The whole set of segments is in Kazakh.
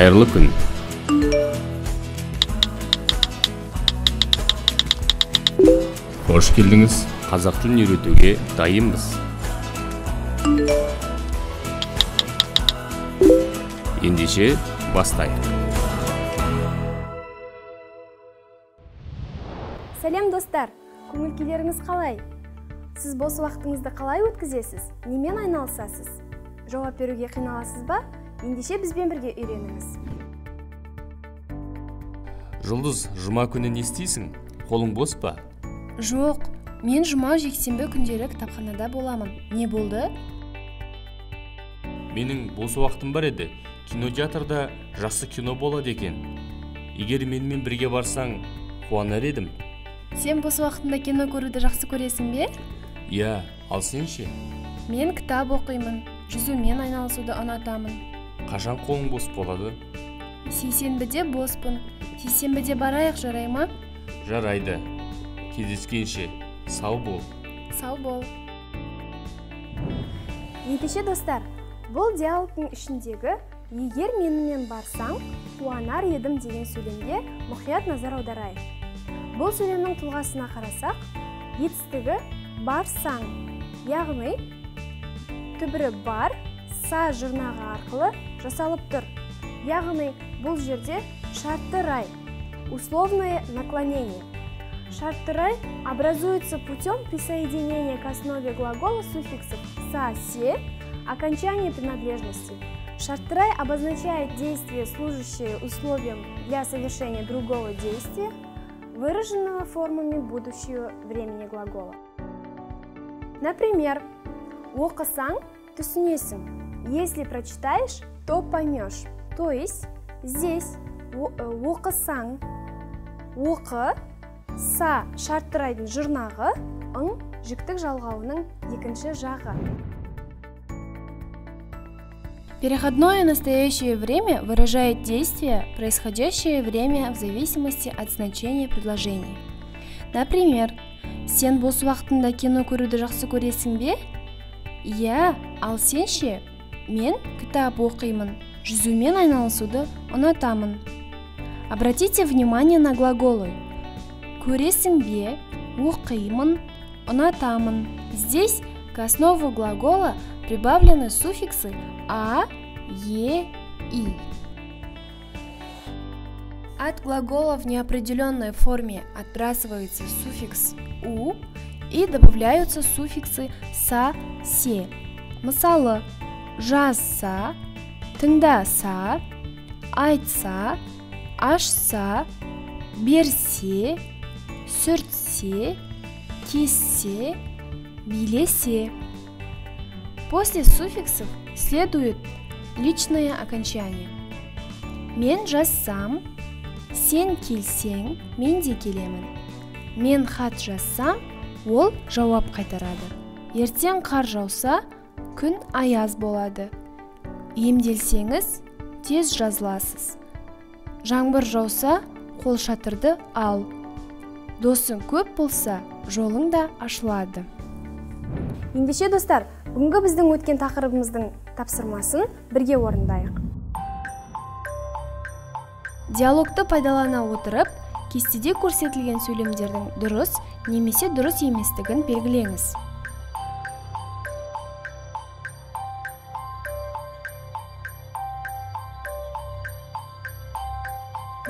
Кайырлы күн. Хош келдиңиз. Казак тілін үйрөтүүгө дайынбыз. Ендеше бастайық. Сәлем достар, көңіл-күйлеріңіз қалай? Сіз бос уақытыңызды қалай өткізесіз? Немен айналысасыз? Жауап беруге қиналасыз ба? Ендеше бізбен бірге үйреніңіз. Жұлдыз, жұма күні не істейсің? Қолың бос па? Жоқ, мен жұма жексенбі күндері кітапханада боламын. Не болды? Менің бос уақытым бар еді. Кинотеатрда жақсы кино болады екен. Егер менімен бірге барсаң, қуанар едім. Сен бос уақытында кино көруді жақсы көресің бе? Иә, ал сен ше? Мен кітап оқимын, жүзумен айналысуды ұнатамын. Қашан қолың бос болады? Сейсенбіде боспын. Сейсенбіде барайық, жарай ма? Жарайды. Кездескенше, сау бол. Сау бол. Ендеше достар, бұл диалогтың ішіндегі егер менімен барсаң, қуанар едім деген сөйлемге мұқият назар аударайық. Бұл сөйлемнің тұлғасына қарасақ, етістігі барсаң, яғни түбірі бар, са жұрнағы арқылы жасалып тұр. Яғни бұл жерде шартты рай, условное наклонение. Шартты рай образуется путем присоединения к основе глагола суффиксов «са», «се», окончания принадлежности. Шартты рай обозначает действие, служащее условием для совершения другого действия, выраженного формами будущего времени глагола. Например, оқысаң түсінесің. Если прочитаешь, то поймешь. То есть здесь оқысаң, оқы, са шартты райдың жұрнағы, ың жүктік жалғауының екінші жағы. Переходное настоящее время выражает действие, происходящее время в зависимости от значения предложения. Например, сен бос уақытында кино көруді жақсы көресің бе? Иә, ал сен ше? Мен кітап оқимын, жүзумен айналысуды ұнатамын. Обратите внимание на глаголы. Көресің бе, оқимын, ұнатамын. Здесь к основе глагола прибавлены суффиксы «а», «е», «и». От глагола в неопределенной форме отбрасывается суффикс «у» и добавляются суффиксы «са», «се». Мысалы, жазса, тыңдаса, айтса, ашса, берсе, сүртсе, кессе, билесе. После суффиксов следует личное окончание. Мен жазсам, сен келсең, мен де келемін. Мен хат жазсам, ол жауап қайтарады. Ертең қар жауса, күн аяз болады. Емделсеңіз, тез жазыласыз. Жаңбыр жауса, қол шатырды ал. Досың көп болса, жолың да ашылады. Ендеше достар, бүгінгі біздің өткен тақырыбымыздың тапсырмасын бірге орындайық. Диалогты пайдалана отырып, кестеде көрсетілген сөйлемдердің дұрыс немесе дұрыс еместігін белгілеңіз.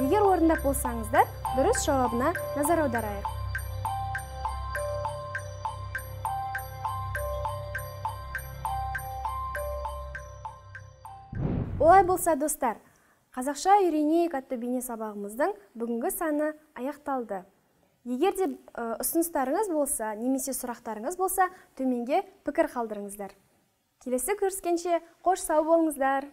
Егер орындап болсаңыздар, дұрыс жауабына назар аударайық. Олай болса, достар, қазақша үйренейік атты бейне сабағымыздың бүгінгі саны аяқталды. Егер де ұсыныстарыңыз болса, немесе сұрақтарыңыз болса, төменге пікір қалдырыңыздар. Келесі көріскенше қош сау болыңыздар.